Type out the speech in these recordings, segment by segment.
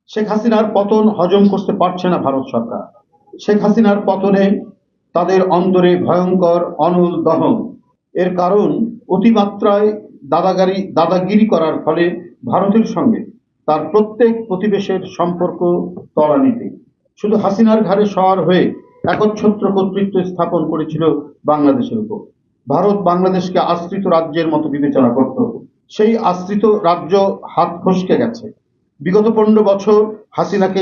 শেখ হাসিনার পতন হজম করতে পারছে না ভারত সরকার। শেখ হাসিনার পতনে তাদের অন্তরে ভয়ঙ্কর অনল দহন। এর কারণ অতিমাত্রায় দাদাগিরি করার ফলে ভারতের সঙ্গে তার প্রত্যেক প্রতিবেশের সম্পর্ক ত্বরান্বিত। শুধু হাসিনার ঘাড়ে সওয়ার হয়ে একচ্ছত্র কর্তৃত্ব স্থাপন করেছিল বাংলাদেশের উপর। ভারত বাংলাদেশকে আশ্রিত রাজ্যের মতো বিবেচনা করত। সেই আশ্রিত রাজ্য হাত ফসকে গেছে। বিগত 15 বছর হাসিনাকে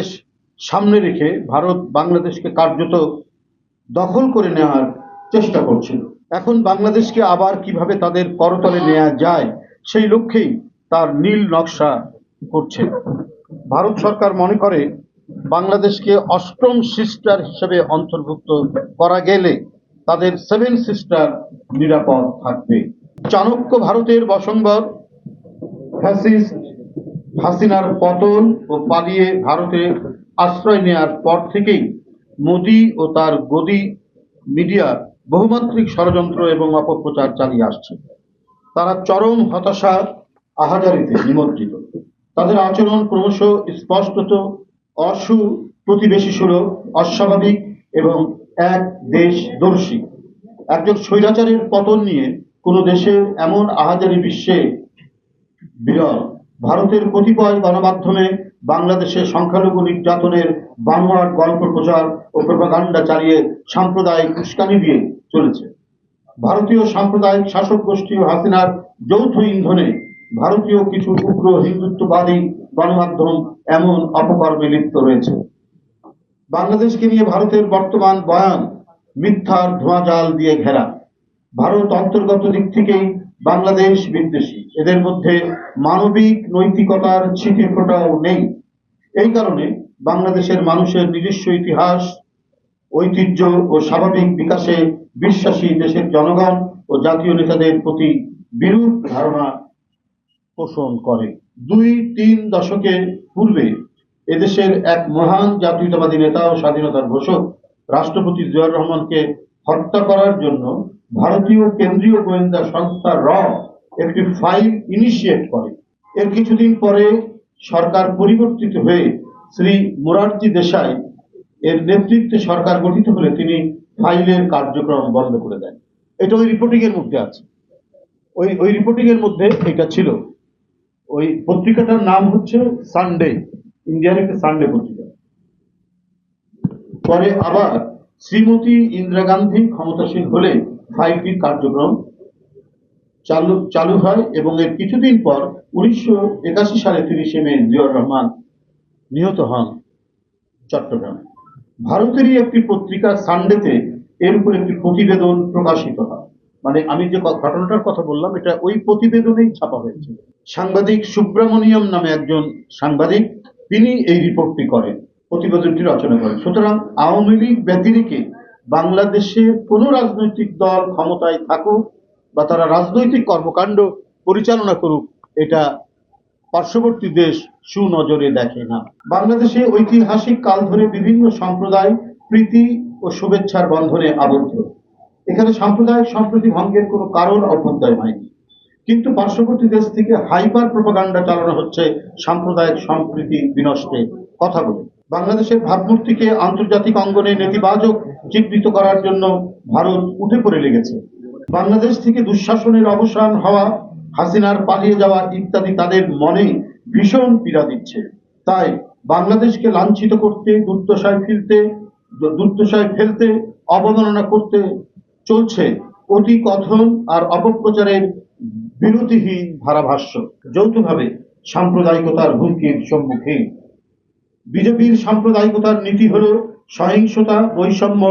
সামনে রেখে ভারত বাংলাদেশকে কার্যত দখল করে নেওয়ার চেষ্টা করছিল। এখন বাংলাদেশকে আবার কিভাবে তাদের করতলে নেওয়া যায় সেই লক্ষ্যেই তার নীল নকশা করছে। ভারত সরকার মনে করে বাংলাদেশকে অষ্টম সিস্টার হিসেবে অন্তর্ভুক্ত করা গেলে তাদের 7 সিস্টার নিরাপদ থাকবে। চাণক্য ভারতের বশংবর ফ্যাসিস্ট হাসিনার পতন ও পালিয়ে ভারতে আশ্রয় নেয়ার পর থেকেই মোদি ও তার গদি মিডিয়া বহুমাত্রিক ষড়যন্ত্র এবং অপপ্রচার চালিয়ে আসছে। তারা চরম হতাশা আহাজারিতে নিমজ্জিত। তাদের আচরণ ক্রমশ স্পষ্টত প্রতিবেশী-সুলভ, অস্বাভাবিক এবং এক দেশদর্শী। একজন স্বৈরাচারের পতন নিয়ে কোনো দেশের এমন আহাজারি বিশ্বে বিরল। ভারতের কতিপয় গণমাধ্যমে বাংলাদেশে সংখ্যালঘু নির্যাতনের বানোয়াট গল্প প্রচার ও প্রোপাগান্ডা চালিয়ে সাম্প্রদায়িক উস্কানি দিয়ে চলেছে। ভারতীয় সাম্প্রদায়িক শাসক গোষ্ঠী ও হাসিনার যৌথ ইন্ধনে ভারতীয় কিছু উগ্র হিন্দুত্ববাদী গণমাধ্যম এমন অপকর্মে লিপ্ত রয়েছে। বাংলাদেশকে নিয়ে ভারতের বর্তমান বয়ান মিথ্যার ধোঁয়াজাল দিয়ে ঘেরা। ভারত অন্তর্গত দিক থেকেই বাংলাদেশ বিদ্বেষী। এদের মধ্যে মানবিক নৈতিকতার ছিটে ফোঁটাও নেই। এই কারণে বাংলাদেশের মানুষের নিজস্ব ইতিহাস, ঐতিহ্য ও স্বাভাবিক বিকাশে বিশ্বাসী দেশের জনগণ ও জাতীয় নেতাদের প্রতি বিরূপ ধারণা পোষণ করে। 2-3 দশকের পূর্বে এদেশের এক মহান জাতীয়তাবাদী নেতা ও স্বাধীনতার ঘোষক রাষ্ট্রপতি জিয়াউর রহমানকে হত্যা করার জন্য ভারতীয় কেন্দ্রীয় গোয়েন্দা সংস্থা র একটি ফাইল ইনিশিয়েট করে। এর কিছুদিন পরে সরকার পরিবর্তিত হয়ে শ্রী মোরারজি দেশাই এর নেতৃত্বে সরকার গঠিত হলে তিনি ফাইলের কার্যক্রম বন্ধ করে দেন। এটা ওই রিপোর্টিং এর মধ্যে আছে। ওই রিপোর্টিং এর মধ্যে এটা ছিল। ওই পত্রিকাটার নাম হচ্ছে সানডে, ইন্ডিয়ার একটা সানডে পত্রিকা। পরে আবার শ্রীমতী ইন্দিরা গান্ধী ক্ষমতাসীন হলে ফাইলটির কার্যক্রম চালু হয় এবং এর কিছুদিন পর 1981 সালে 30 মে জিয়াউর রহমান নিহত হন চট্টগ্রামে। ভারতেরই একটি পত্রিকা সানডেতে এর উপর একটি প্রতিবেদন প্রকাশিত হয়। মানে আমি যে ঘটনাটার কথা বললাম এটা ওই প্রতিবেদনেই ছাপা হয়েছিল। সাংবাদিক সুব্রমণিয়ম নামে একজন সাংবাদিক, তিনি এই রিপোর্টটি করেন, প্রতিবেদনটি রচনা করেন। সুতরাং আওয়ামী লীগ ব্যতিরেকে বাংলাদেশে কোনো রাজনৈতিক দল ক্ষমতায় থাকুক বা তারা রাজনৈতিক কর্মকাণ্ড পরিচালনা করুক, এটা পার্শ্ববর্তী দেশ সুনজরে দেখে না। বাংলাদেশে ঐতিহাসিক কাল ধরে বিভিন্ন সম্প্রদায় প্রীতি ও শুভেচ্ছার বন্ধনে আবদ্ধ। এখানে সাম্প্রদায়িক সম্প্রীতি ভঙ্গের কোনো কারণ অভ্যুদয় হয়নি, কিন্তু পার্শ্ববর্তী দেশ থেকে হাইপার প্রোপাগান্ডা চালানো হচ্ছে সাম্প্রদায়িক সম্প্রীতি বিনষ্টের কথা বলে। বাংলাদেশের ভাবমূর্তিকে আন্তর্জাতিক অঙ্গনে নেতিবাচক চিত্রিত করার জন্য ভারত উঠে পড়ে লেগেছে। বাংলাদেশ থেকে দুঃশাসনের অবসান হওয়া, হাসিনার পালিয়ে যাওয়া ইত্যাদি তাদের মনে ভীষণ পীড়া দিচ্ছে। তাই বাংলাদেশকে লাঞ্ছিত করতে, দুর্দশায় ফেলতে, অবমাননা করতে চলছে অতি কথন আর অপপ্রচারের বিরতিহীন ধারাভাষ্য। যৌথভাবে সাম্প্রদায়িকতার হুমকির সম্মুখীন বিজেপির সাম্প্রদায়িকতার নীতি হলো সহিংসতা, বৈষম্য,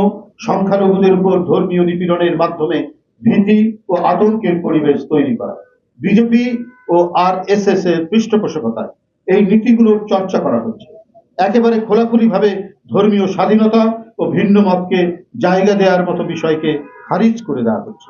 সংখ্যালঘুদের উপর ধর্মীয় নিপীড়নের মাধ্যমে ভীতি ও আতঙ্কের পরিবেশ তৈরি করা। বিজেপি ও RSS এর পৃষ্ঠপোষকতায় এই নীতিগুলোর চর্চা করা হচ্ছে। একেবারে খোলাখুলিভাবে ধর্মীয় স্বাধীনতা ও ভিন্ন মতকে জায়গা দেওয়ার মতো বিষয়কে খারিজ করে দেওয়া হচ্ছে।